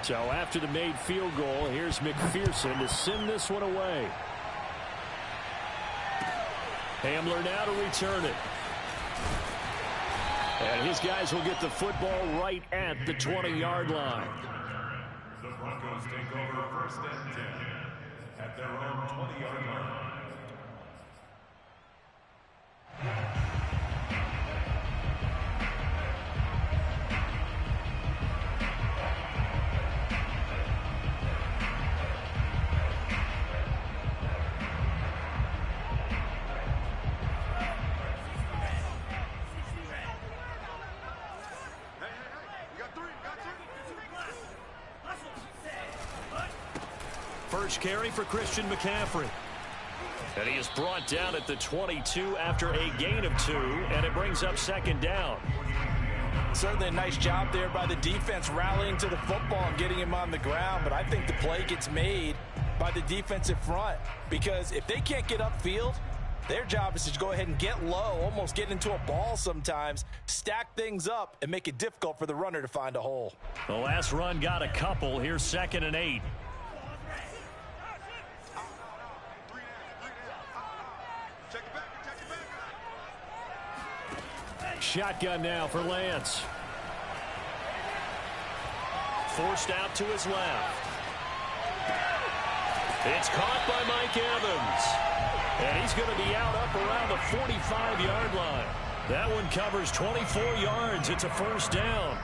So after the made field goal, here's McPherson to send this one away. Hamler now to return it. And his guys will get the football right at the 20-yard line. The Broncos take over first and 10 at their own 20-yard line. First carry for Christian McCaffrey. And he is brought down at the 22 after a gain of 2, and it brings up second down. Certainly a nice job there by the defense rallying to the football and getting him on the ground, but I think the play gets made by the defensive front because if they can't get upfield, their job is to go ahead and get low, almost get into a ball sometimes, stack things up, and make it difficult for the runner to find a hole. The last run got a couple. Here's 2nd and 8. Shotgun now for Lance. Forced out to his left. It's caught by Mike Evans. And he's going to be out up around the 45-yard line. That one covers 24 yards. It's a first down.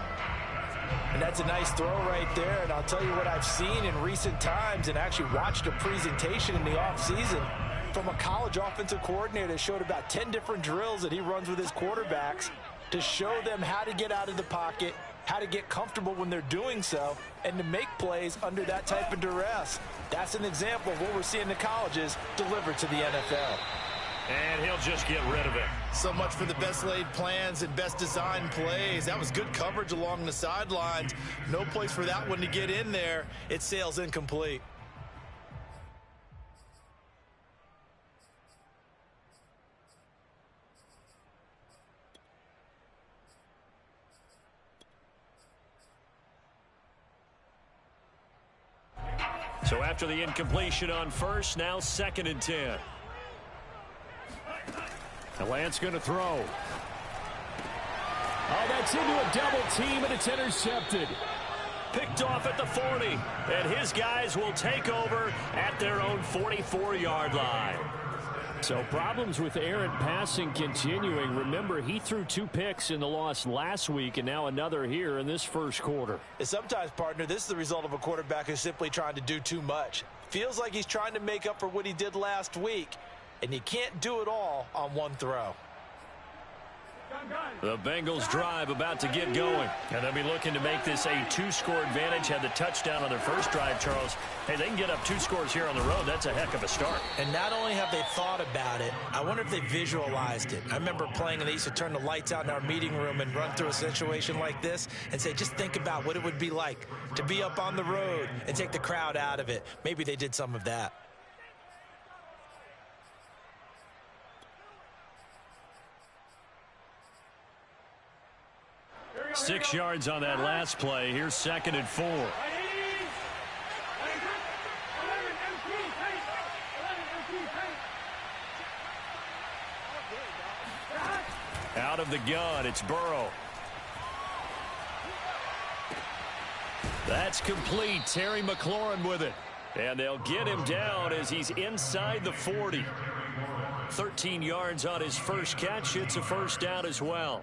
And that's a nice throw right there. And I'll tell you what I've seen in recent times and actually watched a presentation in the offseason from a college offensive coordinator that showed about 10 different drills that he runs with his quarterbacks to show them how to get out of the pocket, how to get comfortable when they're doing so, and to make plays under that type of duress. That's an example of what we're seeing in the colleges delivered to the NFL. And he'll just get rid of it. So much for the best laid plans and best designed plays. That was good coverage along the sidelines. No place for that one to get in there. It sails incomplete. So after the incompletion on first, now 2nd and 10. And Lance going to throw. Oh, that's into a double team, and it's intercepted. Picked off at the 40. And his guys will take over at their own 44-yard line. So problems with errant passing continuing. Remember, he threw 2 picks in the loss last week and now another here in this first quarter. And sometimes, partner, this is the result of a quarterback who's simply trying to do too much. Feels like he's trying to make up for what he did last week, and he can't do it all on one throw. The Bengals drive about to get going. And they'll be looking to make this a 2-score advantage. Had the touchdown on their first drive, Charles. Hey, they can get up 2 scores here on the road. That's a heck of a start. And not only have they thought about it, I wonder if they visualized it. I remember playing and they used to turn the lights out in our meeting room and run through a situation like this and say, just think about what it would be like to be up on the road and take the crowd out of it. Maybe they did some of that. Six yards on that last play. Here's 2nd and 4. Out of the gun, it's Burrow. That's complete. Terry McLaurin with it. And they'll get him down as he's inside the 40. 13 yards on his first catch. It's a first down as well.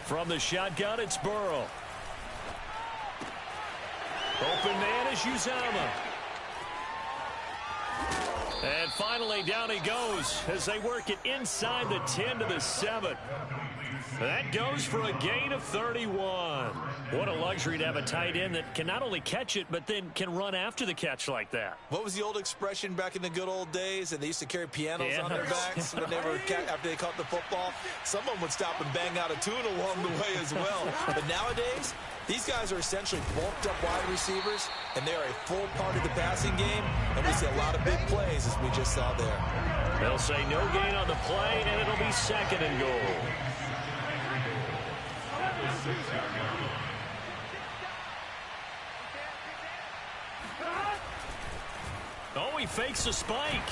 From the shotgun, it's Burrow. Open man is Uzomah. And finally, down he goes as they work it inside the 10 to the 7. That goes for a gain of 31. What a luxury to have a tight end that can not only catch it, but then can run after the catch like that. What was the old expression back in the good old days? And they used to carry pianos on their backs when they were after they caught the football. Someone would stop and bang out a tune along the way as well. But nowadays, these guys are essentially bulked up wide receivers, and they're a full part of the passing game, and we see a lot of big plays as we just saw there. They'll say no gain on the play, and it'll be 2nd and goal. Oh, he fakes a spike.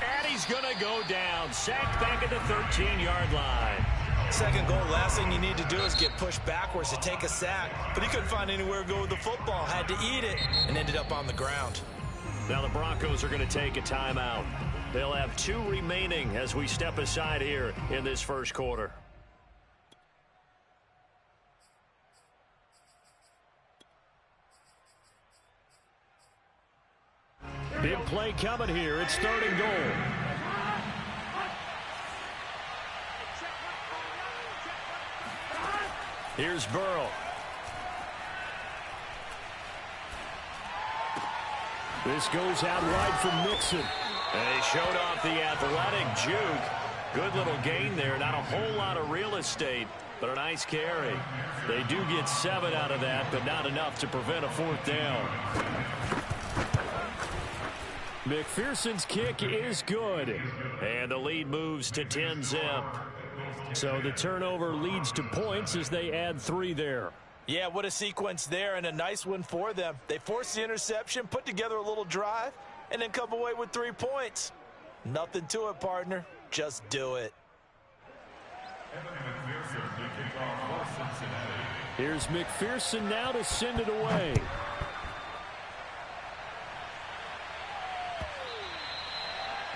And he's going to go down. Sacked back at the 13-yard line. 2nd goal, last thing you need to do is get pushed backwards to take a sack. But he couldn't find anywhere to go with the football. Had to eat it and ended up on the ground. Now the Broncos are going to take a timeout. They'll have 2 remaining as we step aside here in this first quarter. Big play coming here. It's 3rd and goal. Here's Burrow. This goes out wide for Mixon. And he showed off the athletic juke. Good little gain there. Not a whole lot of real estate, but a nice carry. They do get 7 out of that, but not enough to prevent a 4th down. McPherson's kick is good. And the lead moves to 10-zip. So the turnover leads to points as they add 3 there. Yeah, what a sequence there, and a nice one for them. They forced the interception, put together a little drive, and then come away with 3 points. Nothing to it, partner. Just do it. Here's McPherson now to send it away.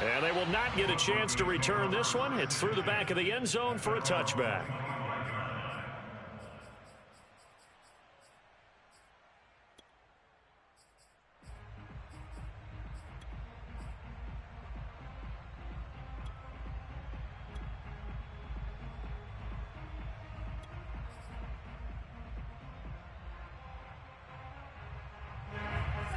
And they will not get a chance to return this one. It's through the back of the end zone for a touchback.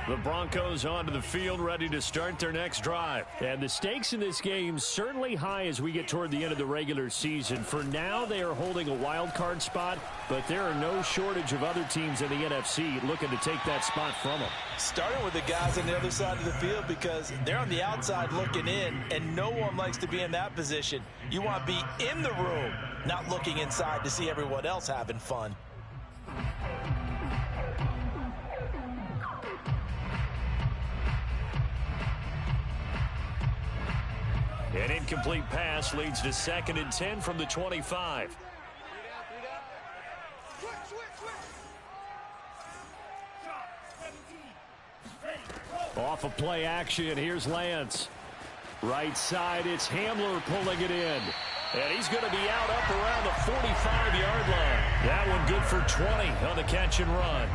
The Broncos onto the field, ready to start their next drive. And the stakes in this game certainly high as we get toward the end of the regular season. For now, they are holding a wild card spot, but there are no shortage of other teams in the NFC looking to take that spot from them. Starting with the guys on the other side of the field because they're on the outside looking in, and no one likes to be in that position. You want to be in the room, not looking inside to see everyone else having fun. An incomplete pass leads to 2nd and 10 from the 25. Off of play action, here's Lance. Right side, it's Hamler pulling it in. And he's going to be out up around the 45-yard line. That one good for 20 on the catch and run.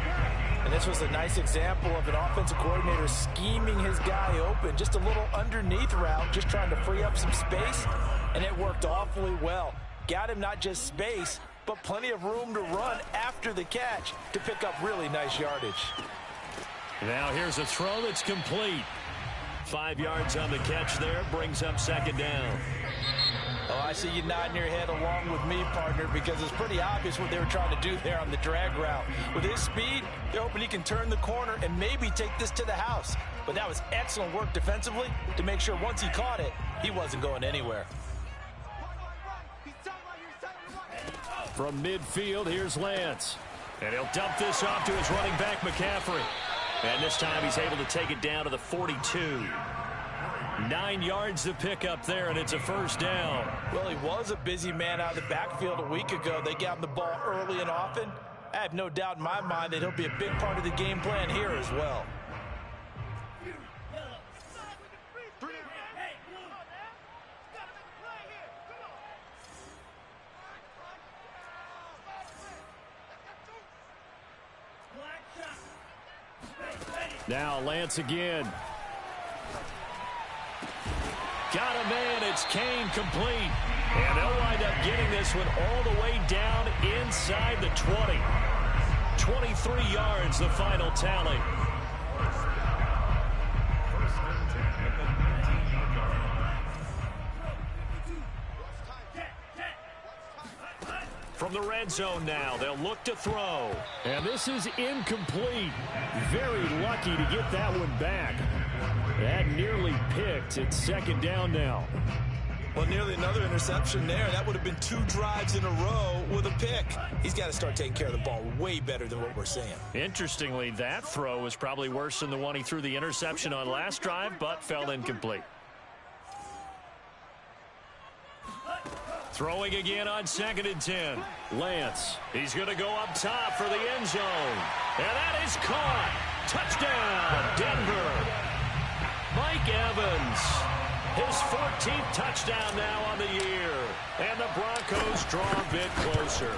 And this was a nice example of an offensive coordinator scheming his guy open. Just a little underneath route, just trying to free up some space, and it worked awfully well. Got him not just space, but plenty of room to run after the catch to pick up really nice yardage. Now here's a throw that's complete. 5 yards on the catch there, brings up 2nd down. Oh, I see you nodding your head along with me, partner, because it's pretty obvious what they were trying to do there on the drag route. With his speed, they're hoping he can turn the corner and maybe take this to the house. But that was excellent work defensively to make sure once he caught it, he wasn't going anywhere. From midfield, here's Lance. And he'll dump this off to his running back, McCaffrey. And this time he's able to take it down to the 42. 9 yards to pick up there, and it's a 1st down. Well, he was a busy man out of the backfield a week ago. They got him the ball early and often. I have no doubt in my mind that he'll be a big part of the game plan here as well. Now Lance again. it's Kane complete. And they'll wind up getting this one all the way down inside the 20. 23 yards, the final tally. From the red zone now, they'll look to throw. And this is incomplete. Very lucky to get that one back. That nearly picked. It's second down now. Well, nearly another interception there. That would have been 2 drives in a row with a pick. He's got to start taking care of the ball way better than what we're seeing. Interestingly, that throw was probably worse than the one he threw the interception on last drive, but fell incomplete. Throwing again on 2nd and 10. Lance. He's going to go up top for the end zone. And that is caught. Touchdown, Denver. Mike Evans. His 14th touchdown now on the year. And the Broncos draw a bit closer.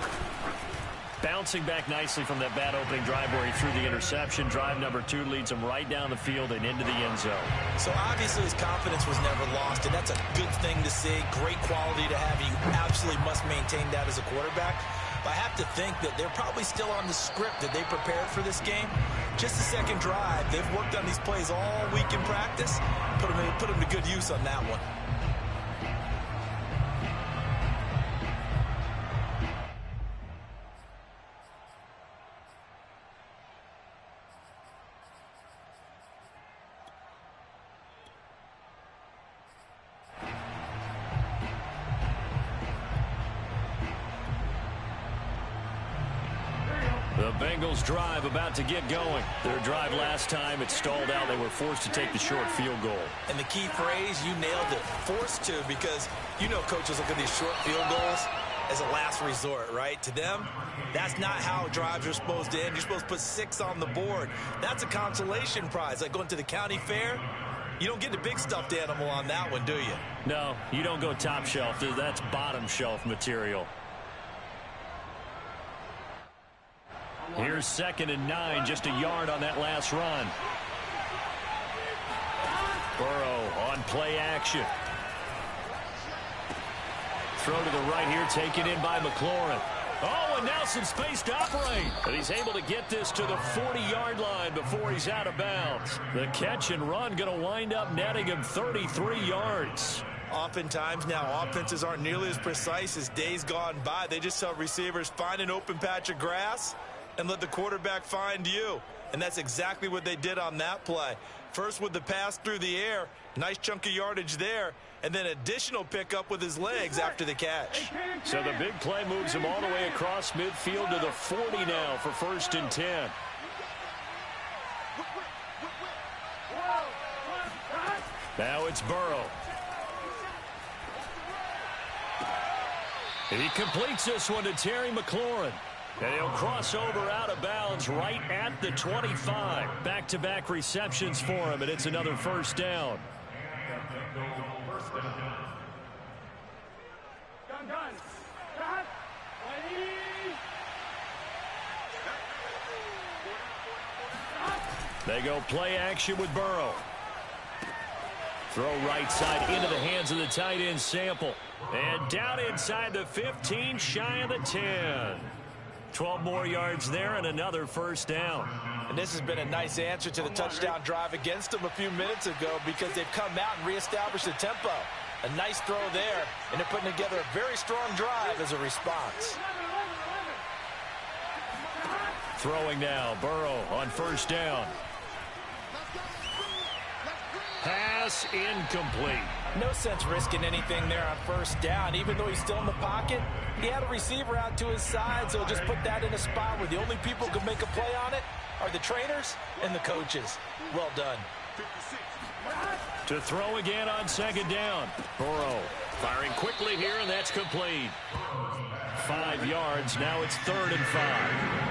Bouncing back nicely from that bad opening drive where he threw the interception. Drive number 2 leads him right down the field and into the end zone. So obviously his confidence was never lost, and that's a good thing to see. Great quality to have. You absolutely must maintain that as a quarterback. But I have to think that they're probably still on the script that they prepared for this game. Just the second drive. They've worked on these plays all week in practice. Put them to good use on that one. The Bengals drive about to get going. Their drive last time, it stalled out. They were forced to take the short field goal. And the key phrase, you nailed it, forced to, because you know coaches look at these short field goals as a last resort, right? To them, that's not how drives are supposed to end. You're supposed to put 6 on the board. That's a consolation prize, like going to the county fair. You don't get the big stuffed animal on that one, do you? No, you don't go top shelf. That's bottom shelf material. Here's 2nd and 9, just a yard on that last run. Burrow on play action. Throw to the right here, taken in by McLaurin. Oh, and now some space to operate. But he's able to get this to the 40-yard line before he's out of bounds. The catch and run going to wind up netting him 33 yards. Oftentimes now, offenses aren't nearly as precise as days gone by. They just tell receivers, find an open patch of grass and let the quarterback find you. And that's exactly what they did on that play. First with the pass through the air, nice chunk of yardage there, and then additional pickup with his legs after the catch. So the big play moves him all the way across midfield to the 40 now for 1st and 10. Now it's Burrow. He completes this one to Terry McLaurin. And he'll cross over out of bounds right at the 25. Back-to-back receptions for him, and it's another 1st down. They go play action with Burrow. Throw right side into the hands of the tight end Sample. And down inside the 15, shy of the 10. 12 more yards there and another 1st down. And this has been a nice answer to the touchdown drive against them a few minutes ago, because they've come out and reestablished the tempo. A nice throw there, and they're putting together a very strong drive as a response. Throwing now, Burrow on 1st down. Pass incomplete. No sense risking anything there on 1st down. Even though he's still in the pocket, he had a receiver out to his side, so just put that in a spot where the only people who can make a play on it are the trainers and the coaches. Well done. To throw again on 2nd down. Burrow firing quickly here, and that's complete. 5 yards. Now it's 3rd and 5.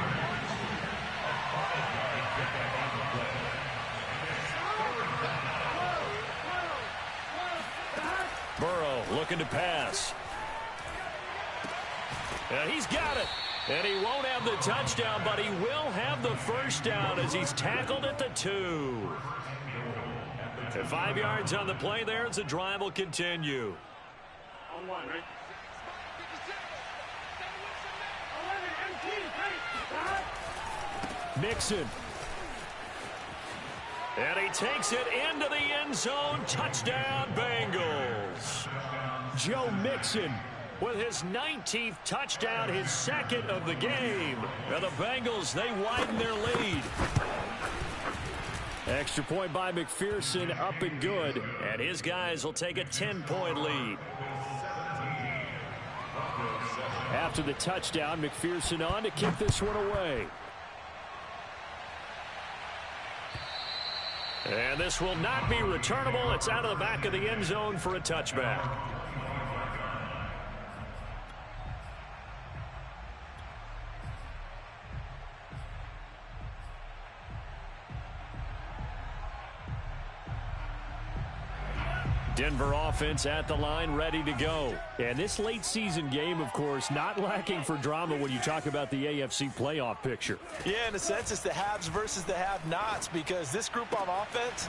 Burrow looking to pass. And he's got it. And he won't have the touchdown, but he will have the 1st down as he's tackled at the 2. And 5 yards on the play there as the drive will continue. Mixon. And he takes it into the end zone. Touchdown, Bengals. Joe Mixon with his 19th touchdown, his second of the game. Now the Bengals, they widen their lead. Extra point by McPherson, up and good. And his guys will take a 10-point lead. After the touchdown, McPherson on to kick this one away. And this will not be returnable. It's out of the back of the end zone for a touchback. Denver offense at the line, ready to go. And this late season game, of course, not lacking for drama when you talk about the AFC playoff picture. Yeah, in a sense, it's the haves versus the have-nots, because this group on offense,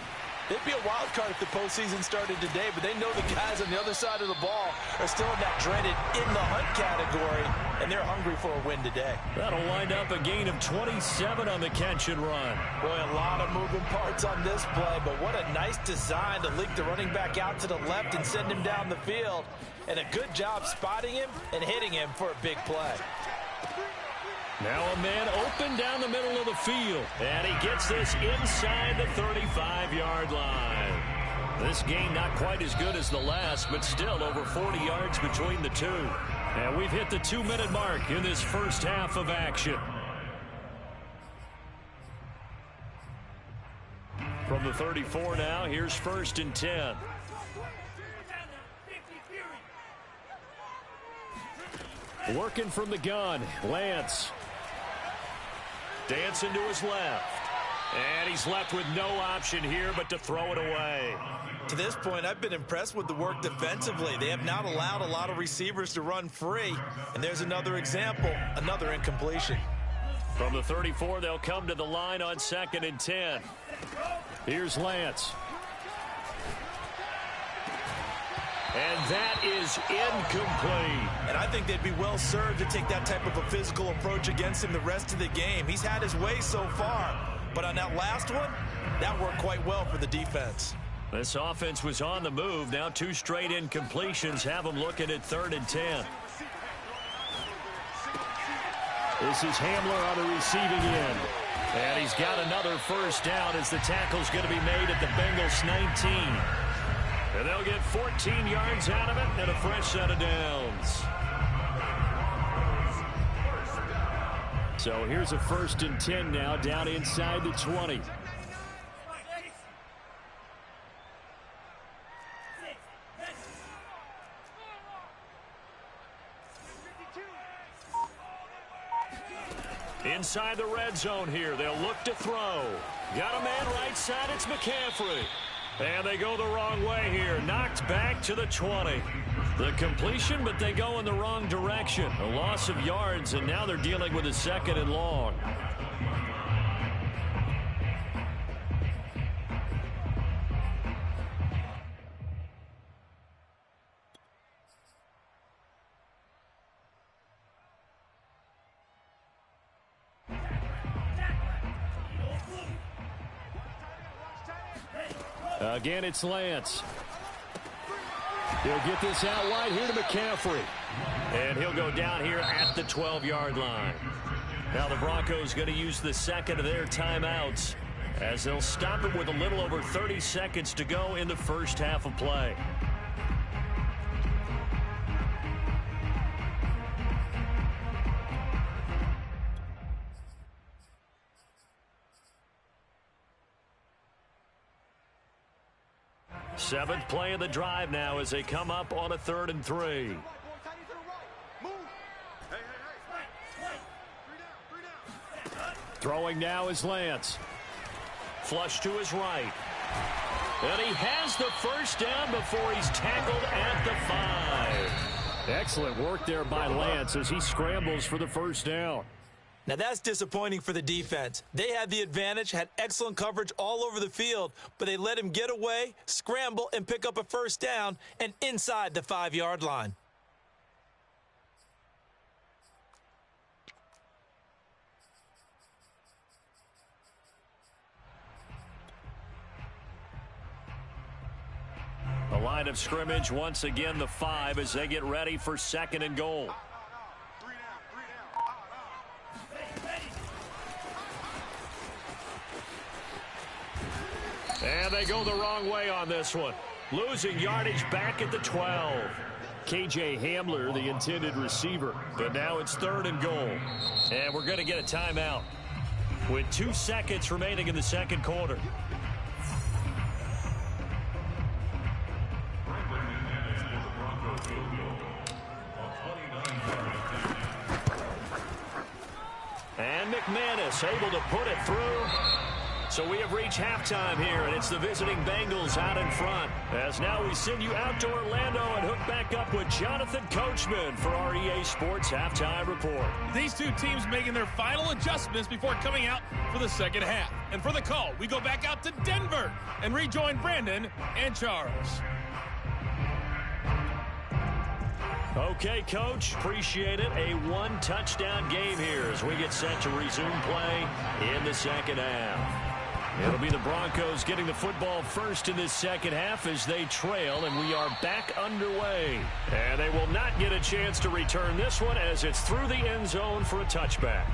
they'd be a wild card if the postseason started today, but they know the guys on the other side of the ball are still in that dreaded in-the-hunt category, and they're hungry for a win today. That'll wind up a gain of 27 on the catch and run. Boy, a lot of moving parts on this play, but what a nice design to leak the running back out to the left and send him down the field. And a good job spotting him and hitting him for a big play. Now a man open down the middle of the field. And he gets this inside the 35-yard line. This game not quite as good as the last, but still over 40 yards between the two. And we've hit the 2-minute mark in this first half of action. From the 34 now, here's 1st and 10. Working from the gun, Lance. Dancing to his left. And he's left with no option here but to throw it away. To this point, I've been impressed with the work defensively. They have not allowed a lot of receivers to run free. And there's another example, another incompletion. From the 34, they'll come to the line on 2nd and 10. Here's Lance. And that is incomplete. And I think they'd be well served to take that type of a physical approach against him the rest of the game. He's had his way so far. But on that last one, that worked quite well for the defense. This offense was on the move. Now 2 straight incompletions have them looking at 3rd and 10. This is Hamler on the receiving end. And he's got another first down as the tackle's going to be made at the Bengals 19. And they'll get 14 yards out of it and a fresh set of downs. So here's a 1st and 10 now down inside the 20. Inside the red zone here. They'll look to throw. Got a man right side. It's McCaffrey. And they go the wrong way here. Knocked back to the 20. The completion, but they go in the wrong direction. A loss of yards, and now they're dealing with a 2nd and long. Again, it's Lance. He'll get this out wide here to McCaffrey. And he'll go down here at the 12-yard line. Now the Broncos going to use the 2nd of their timeouts as they'll stop it with a little over 30 seconds to go in the first half of play. Seventh play of the drive now as they come up on a 3rd and 3. Throwing now is Lance. Flush to his right. And he has the first down before he's tackled at the 5. Excellent work there by Lance as he scrambles for the first down. Now that's disappointing for the defense. They had the advantage, had excellent coverage all over the field, but they let him get away, scramble, and pick up a first down and inside the 5-yard line. line of scrimmage. Once again, the 5 as they get ready for 2nd and goal. And they go the wrong way on this one. Losing yardage back at the 12. KJ Hamler, the intended receiver. But now it's 3rd and goal. And we're going to get a timeout with 2 seconds remaining in the 2nd quarter. And McManus able to put it through. So we have reached halftime here, and it's the visiting Bengals out in front. As now we send you out to Orlando and hook back up with Jonathan Coachman for our EA Sports Halftime Report. These two teams making their final adjustments before coming out for the second half. And for the call, we go back out to Denver and rejoin Brandon and Charles. Okay, Coach, appreciate it. A 1-touchdown game here as we get set to resume play in the second half. It'll be the Broncos getting the football first in this second half as they trail, and we are back underway. And they will not get a chance to return this one as it's through the end zone for a touchback.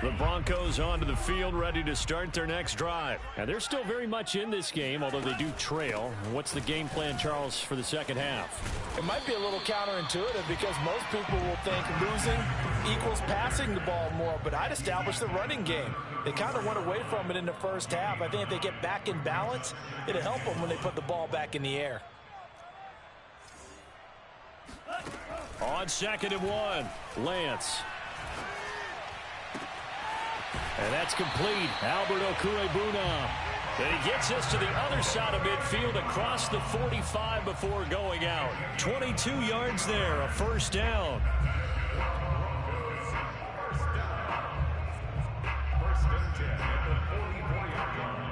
The Broncos onto the field, ready to start their next drive. And they're still very much in this game, although they do trail. What's the game plan, Charles, for the second half? It might be a little counterintuitive because most people will think losing equals passing the ball more, but I'd establish the running game. They kind of went away from it in the first half. I think if they get back in balance, it'll help them when they put the ball back in the air. On 2nd and 1, Lance. And that's complete. Albert Okwuegbunam. And he gets us to the other side of midfield across the 45 before going out. 22 yards there, a first down. First and 10 at the 44-yard line.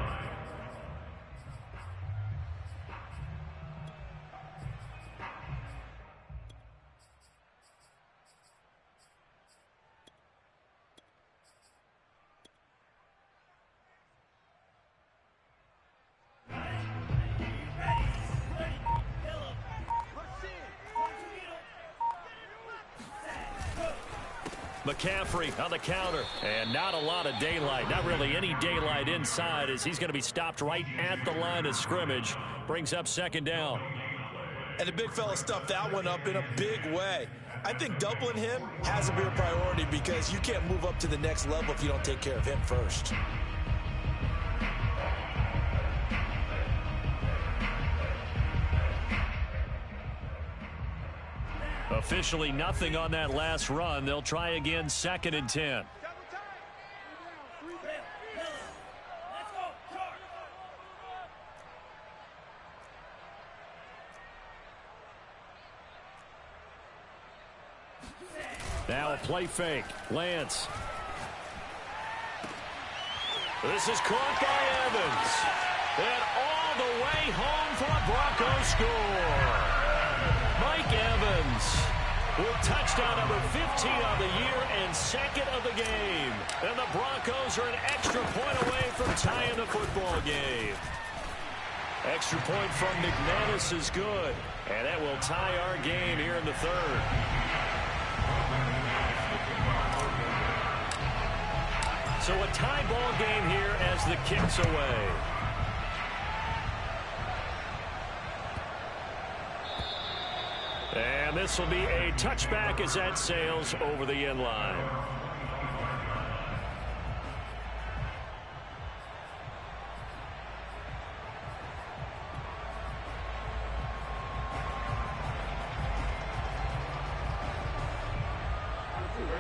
McCaffrey on the counter. And not a lot of daylight. Not really any daylight inside as he's going to be stopped right at the line of scrimmage. Brings up 2nd down. And the big fella stuffed that one up in a big way. I think doubling him has to be a priority because you can't move up to the next level if you don't take care of him first. Officially nothing on that last run. They'll try again 2nd and 10. Now a play fake. Lance. This is caught by Evans. And all the way home for a Broncos score. Mike Evans with touchdown number 15 of the year and 2nd of the game. And the Broncos are an extra point away from tying the football game. Extra point from McManus is good. And that will tie our game here in the 3rd. So a tie ball game here as the kick's away. And this will be a touchback as that sails over the end line.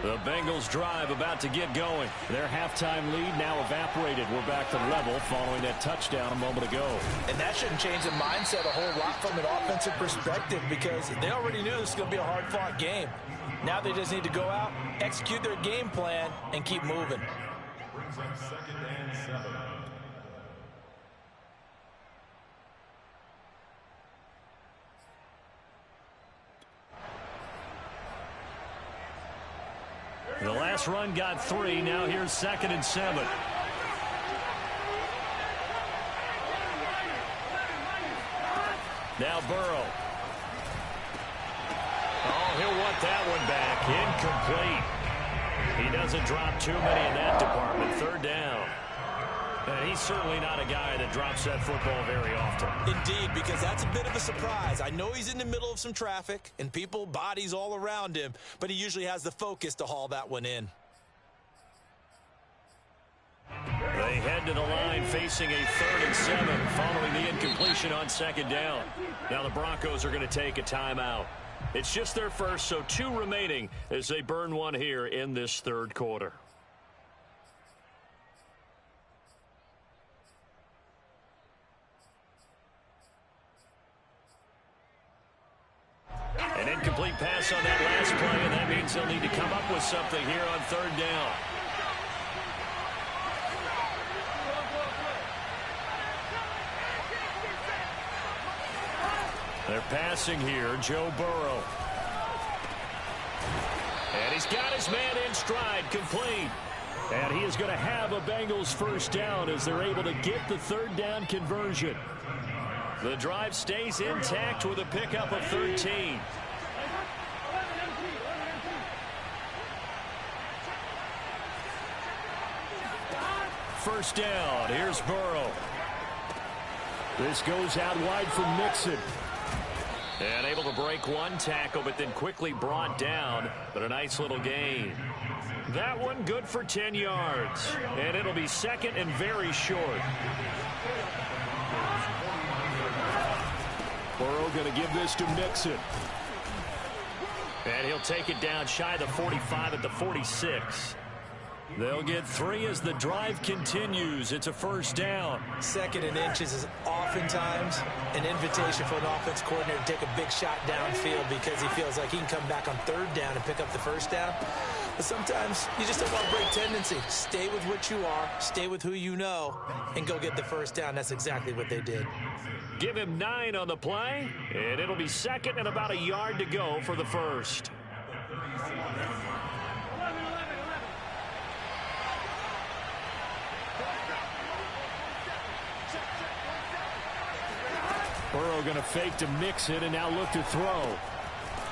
The Bengals drive about to get going. Their halftime lead now evaporated. We're back to level following that touchdown a moment ago. And that shouldn't change the mindset a whole lot from an offensive perspective because they already knew this was going to be a hard-fought game. Now they just need to go out, execute their game plan, and keep moving. Brings up 2nd and 7. The last run got 3. Now here's 2nd and 7. Now Burrow. Oh, he'll want that one back. Incomplete. He doesn't drop too many in that department. Third down. And he's certainly not a guy that drops that football very often. Indeed, because that's a bit of a surprise. I know he's in the middle of some traffic and people, bodies all around him, but he usually has the focus to haul that one in. They head to the line facing a 3rd and 7 following the incompletion on 2nd down. Now the Broncos are going to take a timeout. It's just their first, so 2 remaining as they burn one here in this 3rd quarter. An incomplete pass on that last play, and that means they'll need to come up with something here on 3rd down. They're passing here, Joe Burrow. And he's got his man in stride, complete. And he is going to have a Bengals first down as they're able to get the 3rd down conversion. The drive stays intact with a pickup of 13. First down, here's Burrow. This goes out wide for Mixon. And able to break one tackle, but then quickly brought down. But a nice little gain. That one good for 10 yards. And it'll be 2nd and very short. Burrow going to give this to Mixon. And he'll take it down shy of the 45 at the 46. They'll get 3 as the drive continues. It's a first down. 2nd and inches is oftentimes an invitation for an offense coordinator to take a big shot downfield because he feels like he can come back on 3rd down and pick up the first down. But sometimes you just don't want to break tendency. Stay with what you are, stay with who you know, and go get the first down. That's exactly what they did. Give him 9 on the play, and it'll be 2nd and about a yard to go for the first. Burrow going to fake to Mixon and now look to throw.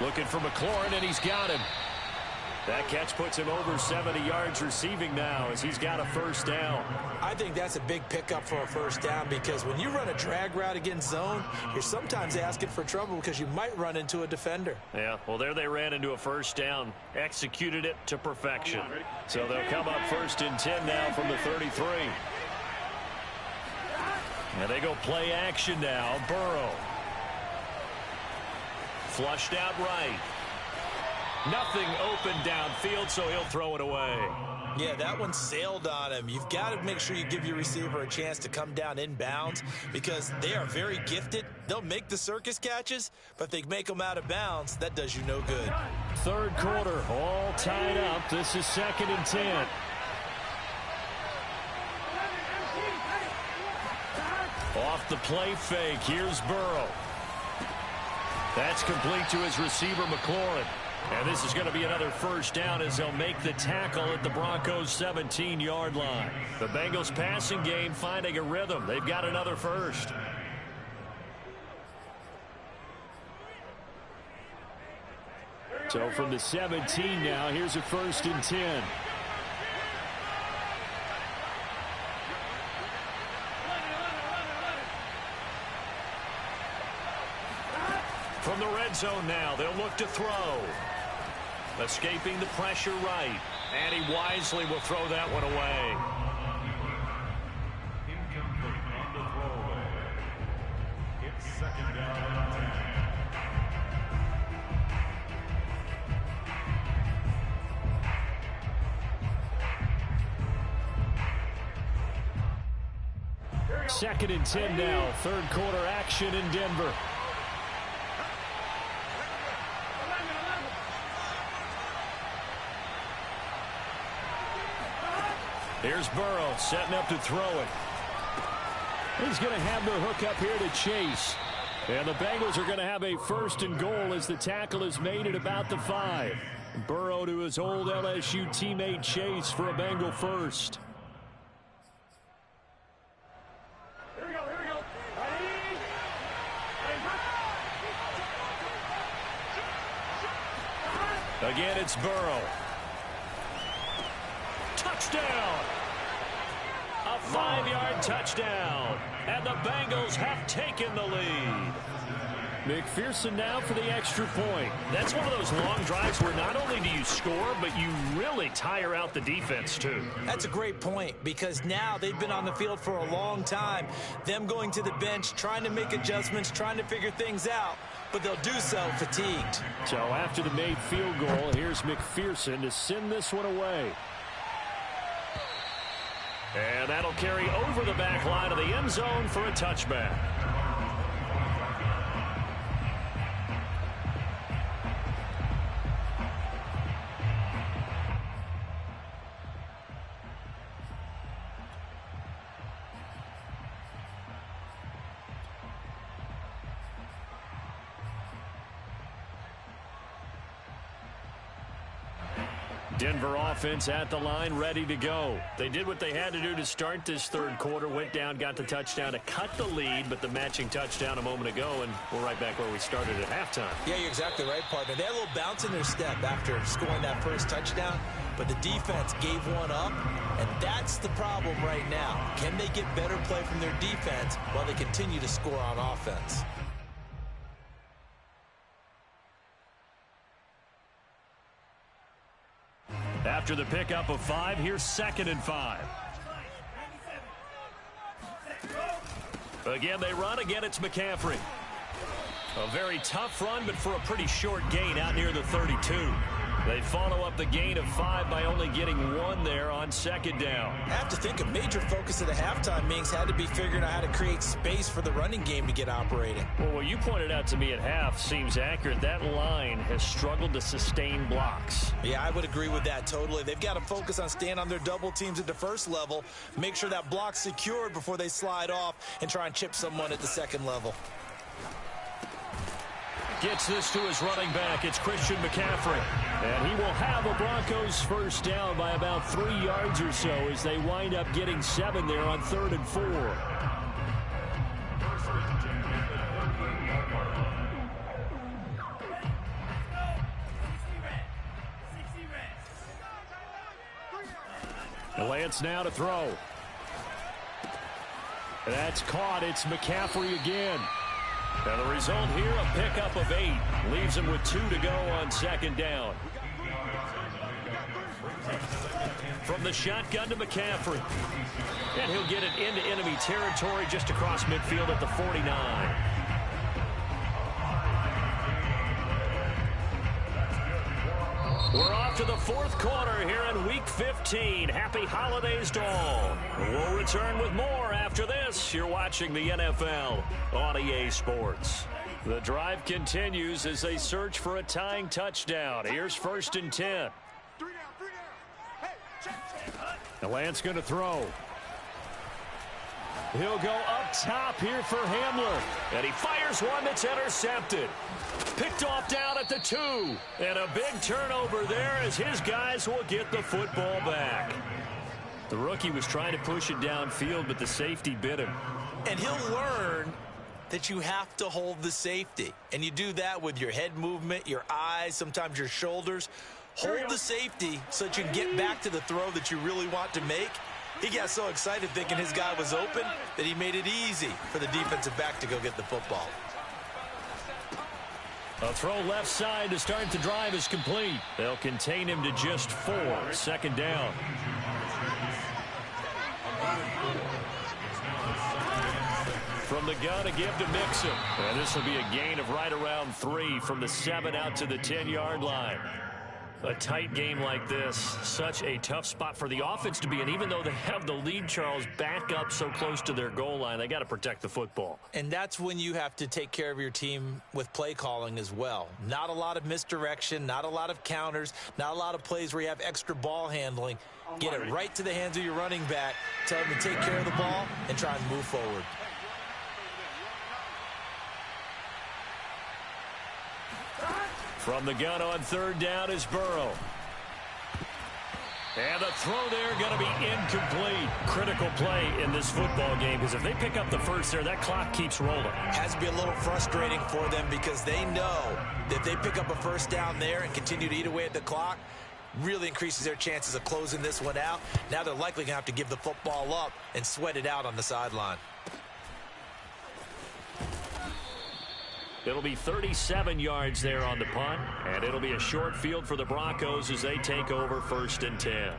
Looking for McLaurin, and he's got him. That catch puts him over 70 yards receiving now as he's got a first down. I think that's a big pickup for a first down because when you run a drag route against zone, you're sometimes asking for trouble because you might run into a defender. Yeah, well, there they ran into a first down, executed it to perfection. So they'll come up 1st and 10 now from the 33. And they go play action now. Burrow. Flushed out right. Nothing open downfield, so he'll throw it away. Yeah, that one sailed on him. You've got to make sure you give your receiver a chance to come down inbounds because they are very gifted. They'll make the circus catches, but if they make them out of bounds, that does you no good. 3rd quarter, all tied up. This is 2nd and 10. Off the play fake, here's Burrow. That's complete to his receiver, McLaurin. And this is going to be another first down as they'll make the tackle at the Broncos' 17-yard line. The Bengals passing game finding a rhythm. They've got another first. So from the 17 now, here's a 1st and 10. From the red zone now, they'll look to throw. Escaping the pressure right. And he wisely will throw that one away. Incomplete on the throwaway. It's 2nd down and 10. 2nd and 10 now. 3rd quarter action in Denver. Here's Burrow setting up to throw it. He's going to have the hook up here to Chase. And the Bengals are going to have a 1st and goal as the tackle is made at about the 5. Burrow to his old LSU teammate Chase for a Bengal first. Again, it's Burrow. Touchdown! A 5-yard touchdown. And the Bengals have taken the lead. McPherson now for the extra point. That's one of those long drives where not only do you score, but you really tire out the defense, too. That's a great point, because now they've been on the field for a long time. Them going to the bench, trying to make adjustments, trying to figure things out, but they'll do so fatigued. So after the made field goal, here's McPherson to send this one away. And that'll carry over the back line of the end zone for a touchback. Denver offense at the line, ready to go. They did what they had to do to start this third quarter, went down, got the touchdown to cut the lead, but the matching touchdown a moment ago, and we're right back where we started at halftime. Yeah, you're exactly right, partner. They had a little bounce in their step after scoring that first touchdown, but the defense gave one up, and that's the problem right now. Can they get better play from their defense while they continue to score on offense? After the pickup of 5, here's 2nd and 5. Again, they run. Again, it's McCaffrey. A very tough run, but for a pretty short gain out near the 32. They follow up the gain of 5 by only getting 1 there on 2nd down. I have to think a major focus of the halftime meetings had to be figuring out how to create space for the running game to get operating. Well, what you pointed out to me at half seems accurate. That line has struggled to sustain blocks. Yeah, I would agree with that totally. They've got to focus on staying on their double teams at the first level, make sure that block's secured before they slide off and try and chip someone at the second level. Gets this to his running back. It's Christian McCaffrey. And he will have a Broncos first down by about 3 yards or so as they wind up getting 7 there on 3rd and 4. Lance now to throw. That's caught. It's McCaffrey again. And the result here, a pickup of 8. Leaves him with 2 to go on 2nd down. From the shotgun to McCaffrey. And he'll get it into enemy territory just across midfield at the 49. We're off to the 4th quarter here in Week 15. Happy holidays to all. We'll return with more after this. You're watching the NFL on EA Sports. The drive continues as they search for a tying touchdown. Here's 1st and 10. Now Lance going to throw. He'll go up top here for Hamler. And he fires one that's intercepted. Picked off down at the 2. And a big turnover there as his guys will get the football back. The rookie was trying to push it downfield, but the safety bit him. And he'll learn that you have to hold the safety. And you do that with your head movement, your eyes, sometimes your shoulders. Hold the safety so that you can get back to the throw that you really want to make. He got so excited thinking his guy was open that he made it easy for the defensive back to go get the football. A throw left side to start the drive is complete. They'll contain him to just 4. 2nd down. From the gun, a give to Mixon. And this will be a gain of right around 3 from the 7 out to the 10-yard line. A tight game like this, such a tough spot for the offense to be in. Even though they have the lead, Charles, back up so close to their goal line, they got to protect the football. And that's when you have to take care of your team with play calling as well. Not a lot of misdirection, not a lot of counters, not a lot of plays where you have extra ball handling. Get it right to the hands of your running back, tell him to take care of the ball, and try and move forward. From the gun on 3rd down is Burrow. And the throw there going to be incomplete. Critical play in this football game, because if they pick up the first there, that clock keeps rolling. Has to be a little frustrating for them because they know that if they pick up a first down there and continue to eat away at the clock, really increases their chances of closing this one out. Now they're likely going to have to give the football up and sweat it out on the sideline. It'll be 37 yards there on the punt, and it'll be a short field for the Broncos as they take over 1st and 10.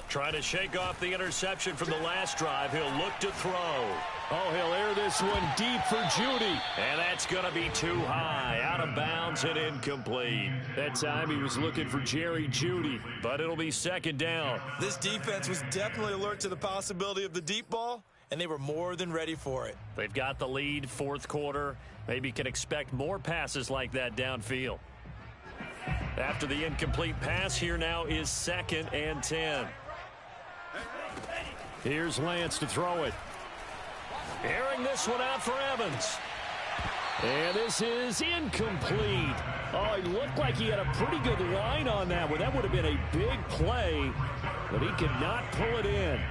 Trying to shake off the interception from the last drive. He'll look to throw. Oh, he'll air this one deep for Jeudy. And that's going to be too high. Out of bounds and incomplete. That time he was looking for Jerry Jeudy, but it'll be 2nd down. This defense was definitely alert to the possibility of the deep ball, and they were more than ready for it. They've got the lead, 4th quarter. Maybe can expect more passes like that downfield. After the incomplete pass, here now is 2nd and 10. Here's Lance to throw it. Airing this one out for Evans. And this is incomplete. Oh, he looked like he had a pretty good line on that one. That would have been a big play, but he could not pull it in.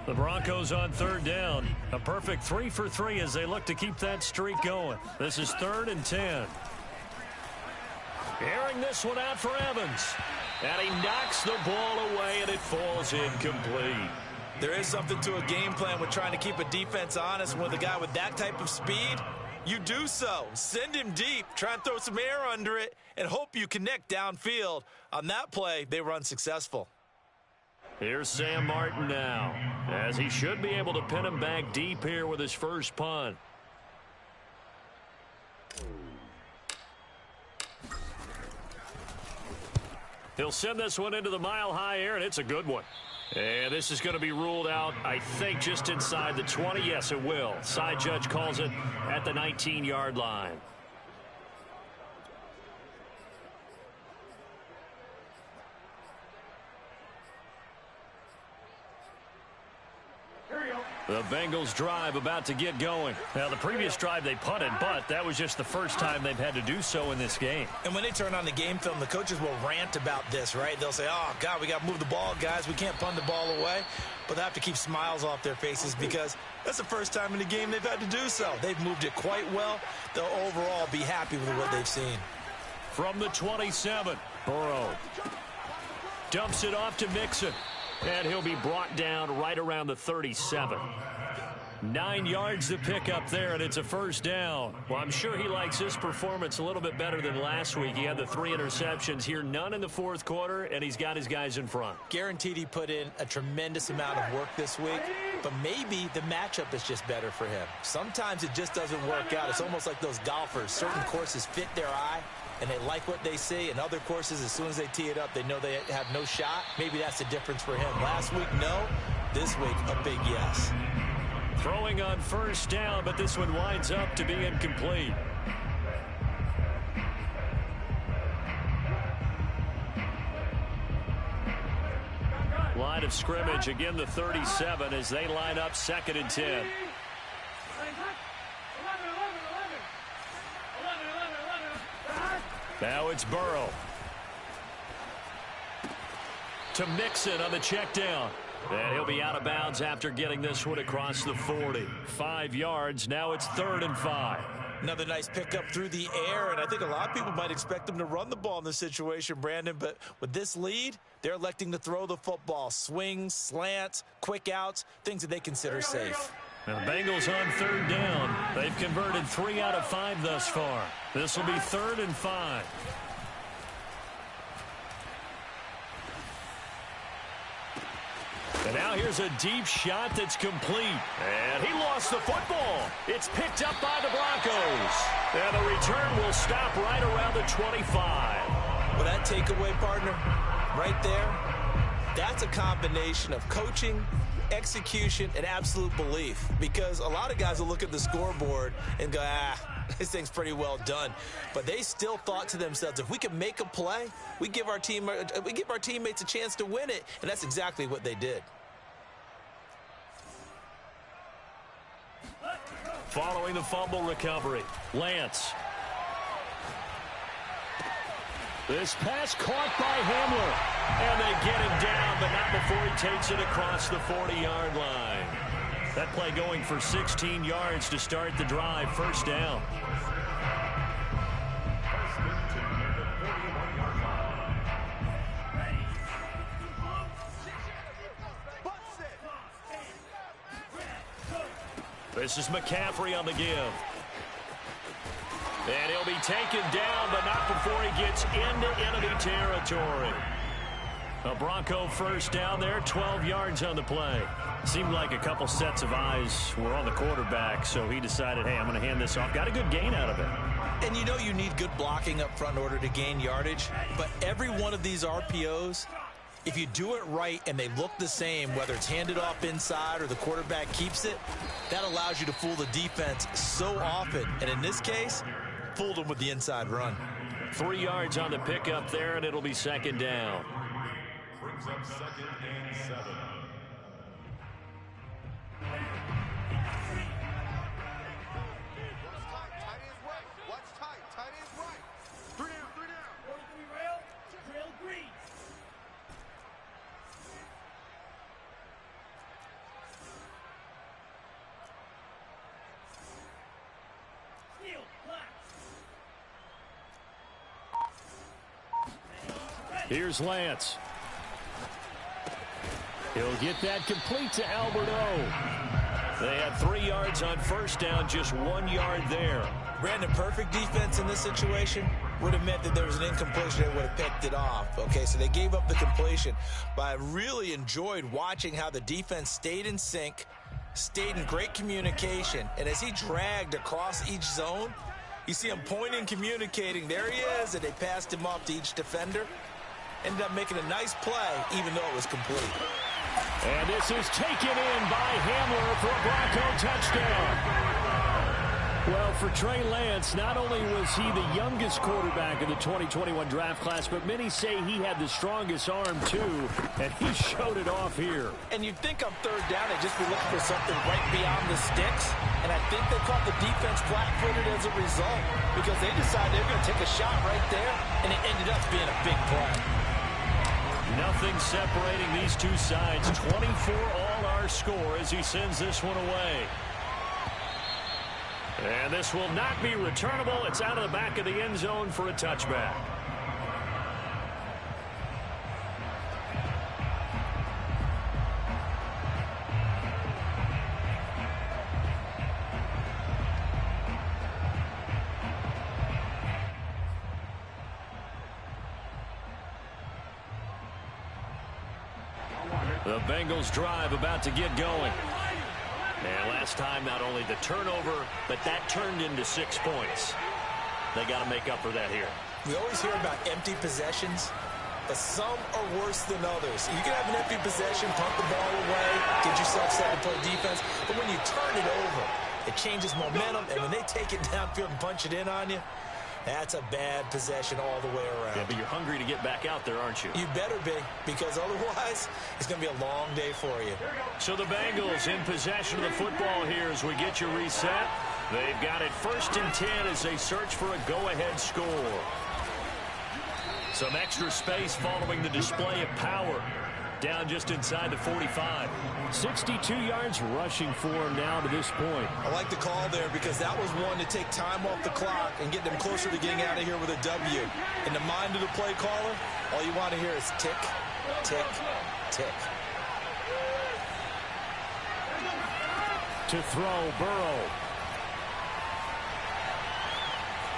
The Broncos on 3rd down. A perfect 3 for 3 as they look to keep that streak going. This is 3rd and 10. Airing this one out for Evans. And he knocks the ball away, and it falls incomplete. There is something to a game plan with trying to keep a defense honest. With a guy with that type of speed, you do so. Send him deep, try and throw some air under it, and hope you connect downfield. On that play, they were unsuccessful. Here's Sam Martin now, as he should be able to pin him back deep here with his first punt. He'll send this one into the mile-high air, and it's a good one. And this is going to be ruled out, I think, just inside the 20. Yes, it will. Side judge calls it at the 19-yard line. The Bengals drive about to get going. Now, the previous drive they punted, but that was just the first time they've had to do so in this game. And when they turn on the game film, the coaches will rant about this, right? They'll say, oh, God, we got to move the ball, guys. We can't punt the ball away. But they have to keep smiles off their faces because that's the first time in the game they've had to do so. They've moved it quite well. They'll overall be happy with what they've seen. From the 27, Burrow dumps it off to Mixon. And he'll be brought down right around the 37. 9 yards to pick up there, and it's a first down. Well, I'm sure he likes his performance a little bit better than last week. He had the 3 interceptions here, none in the 4th quarter, and he's got his guys in front. Guaranteed he put in a tremendous amount of work this week, but maybe the matchup is just better for him. Sometimes it just doesn't work out. It's almost like those golfers. Certain courses fit their eye, and they like what they see. And other courses, as soon as they tee it up, they know they have no shot. Maybe that's the difference for him. Last week, no. This week, a big yes. Throwing on first down, but this one winds up to be incomplete. Line of scrimmage, again the 37 as they line up 2nd and 10. Now it's Burrow. To Mixon on the check down. And he'll be out of bounds after getting this one across the 40. 5 yards. Now it's 3rd and 5. Another nice pickup through the air, and I think a lot of people might expect them to run the ball in this situation, Brandon, but with this lead, they're electing to throw the football. Swings, slants, quick outs, things that they consider safe. And the Bengals on 3rd down. They've converted 3 out of 5 thus far. This will be 3rd and 5. And now Now here's a deep shot that's complete. And he lost the football. It's picked up by the Broncos. And the return will stop right around the 25. Well, that takeaway, partner, right there, that's a combination of coaching, execution, and absolute belief. Because a lot of guys will look at the scoreboard and go, this thing's pretty well done. But they still thought to themselves, if we can make a play, we give our teammates a chance to win it. And that's exactly what they did. Following the fumble recovery, Lance. This pass caught by Hamler. And they get him down, but not before he takes it across the 40-yard line. That play going for 16 yards to start the drive. First down. This is McCaffrey on the give. And he'll be taken down, but not before he gets into enemy territory. A Bronco first down there, 12 yards on the play. Seemed like a couple sets of eyes were on the quarterback, so he decided, hey, I'm going to hand this off. Got a good gain out of it. And you know you need good blocking up front in order to gain yardage, but every one of these RPOs, if you do it right and they look the same, whether it's handed off inside or the quarterback keeps it, that allows you to fool the defense so often. And in this case, fooled them with the inside run. 3 yards on the pickup there, and it'll be second down. Brings up 2nd and 7. Here's Lance. He'll get that complete to Albert O. They had 3 yards on first down, just 1 yard there. Brandon, perfect defense in this situation would have meant that there was an incompletion. They would have picked it off. Okay, so they gave up the completion. But I really enjoyed watching how the defense stayed in sync, stayed in great communication. And as he dragged across each zone, you see him pointing, communicating. There he is, and they passed him off to each defender. Ended up making a nice play, even though it was complete. And this is taken in by Hamler for a Bronco touchdown. Well, for Trey Lance, not only was he the youngest quarterback in the 2021 draft class, but many say he had the strongest arm, too, and he showed it off here. And you'd think on third down they'd just be looking for something right beyond the sticks, and I think they caught the defense flat-footed as a result because they decided they were going to take a shot right there, and it ended up being a big play. Nothing separating these two sides. 24 all our score as he sends this one away. And this will not be returnable. It's out of the back of the end zone for a touchback. The Bengals drive about to get going. And last time, not only the turnover, but that turned into 6 points. They got to make up for that here. We always hear about empty possessions, but some are worse than others. You can have an empty possession, punt the ball away, get yourself set to play defense, but when you turn it over, it changes momentum, and when they take it downfield and punch it in on you, that's a bad possession all the way around. Yeah, but you're hungry to get back out there, aren't you? You better be, because otherwise it's going to be a long day for you. So the Bengals in possession of the football here as we get you reset. They've got it 1st and 10 as they search for a go-ahead score. Some extra space following the display of power. Down just inside the 45. 62 yards rushing for him now to this point. I like the call there because that was one to take time off the clock and get them closer to getting out of here with a W. In the mind of the play caller, all you want to hear is tick, tick, tick. To throw, Burrow.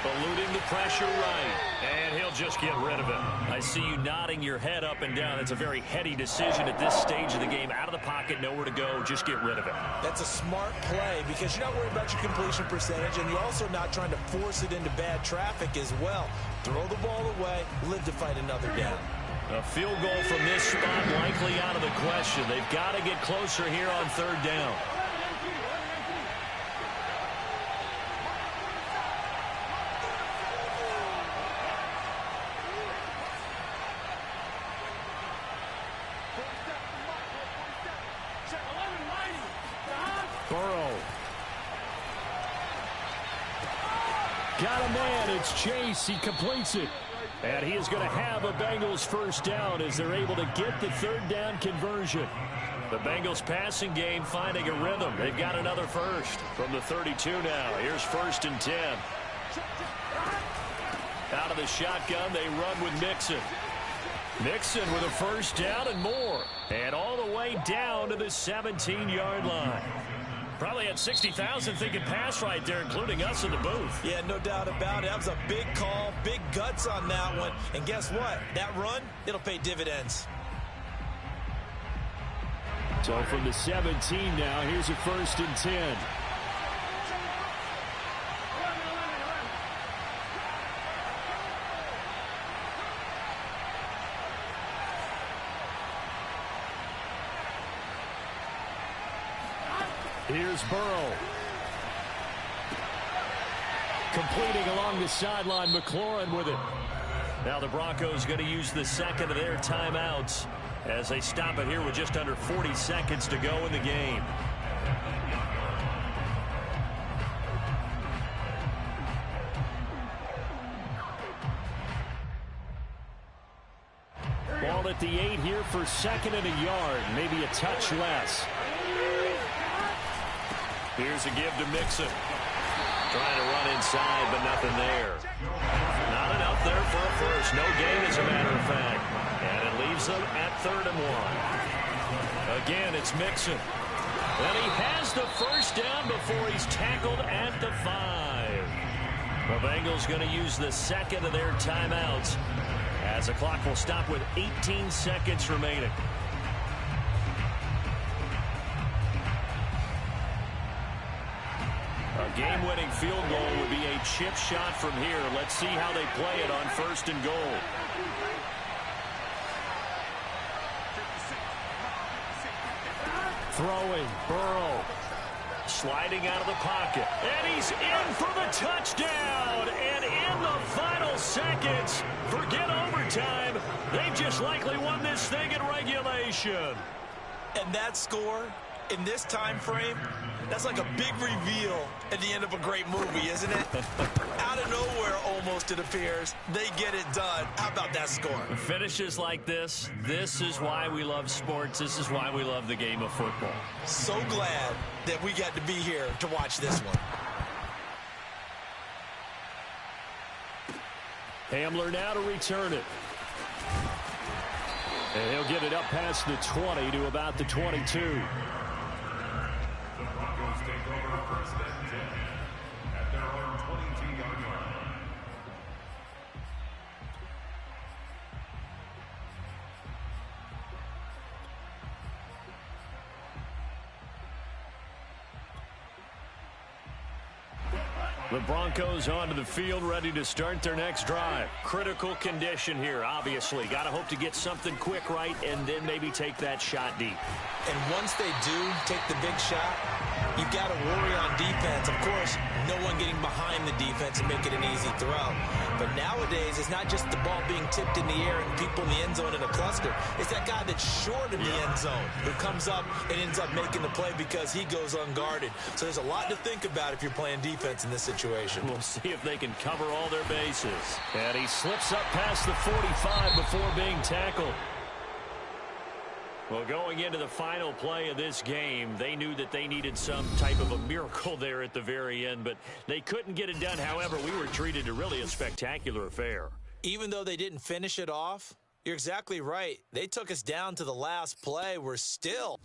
Eluding the pressure right. And he'll just get rid of it. I see you nodding your head up and down. It's a very heady decision at this stage of the game. Out of the pocket, nowhere to go. Just get rid of it. That's a smart play because you're not worried about your completion percentage, and you're also not trying to force it into bad traffic as well. Throw the ball away, live to fight another down. A field goal from this spot likely out of the question. They've got to get closer here on third down. Burrow. Got a man. It's Chase. He completes it. And he is going to have a Bengals first down as they're able to get the third down conversion. The Bengals passing game finding a rhythm. They've got another first from the 32 now. Here's 1st and 10. Out of the shotgun, they run with Mixon. Mixon with a first down and more. And all the way down to the 17-yard line. Probably had 60,000 thinking pass right there, including us in the booth. Yeah, no doubt about it. That was a big call, big guts on that one. And guess what? That run, it'll pay dividends. So from the 17 now, here's a 1st and 10. Here's Burrow. Completing along the sideline, McLaurin with it. Now the Broncos going to use the second of their timeouts as they stop it here with just under 40 seconds to go in the game. Ball at the 8 here for 2nd and a yard, maybe a touch less. Here's a give to Mixon. Trying to run inside, but nothing there. Not enough there for a first. No gain, as a matter of fact. And it leaves them at 3rd and 1. Again, it's Mixon. And he has the first down before he's tackled at the 5. The Bengals going to use the second of their timeouts as the clock will stop with 18 seconds remaining. A game-winning field goal would be a chip shot from here. Let's see how they play it on 1st and goal. Throwing, Burrow. Sliding out of the pocket. And he's in for the touchdown. And in the final seconds, forget overtime. They've just likely won this thing in regulation. And that score in this time frame, that's like a big reveal at the end of a great movie, isn't it? Out of nowhere, almost, it appears. They get it done. How about that score? Finishes like this is why we love sports. This is why we love the game of football. So glad that we got to be here to watch this one. Hamler now to return it. And he'll get it up past the 20 to about the 22. Take over 1st and 10 at their own 22-yard line. The Broncos onto the field, ready to start their next drive. Critical condition here, obviously. Got to hope to get something quick right and then maybe take that shot deep. And once they do take the big shot, you've got to worry on defense. Of course, no one getting behind the defense and make it an easy throw. But nowadays, it's not just the ball being tipped in the air and people in the end zone in a cluster. It's that guy that's short of the end zone who comes up and ends up making the play because he goes unguarded. So there's a lot to think about if you're playing defense in this situation. We'll see if they can cover all their bases. And he slips up past the 45 before being tackled. Well, going into the final play of this game, they knew that they needed some type of a miracle there at the very end, but they couldn't get it done. However, we were treated to really a spectacular affair. Even though they didn't finish it off, you're exactly right. They took us down to the last play. We're still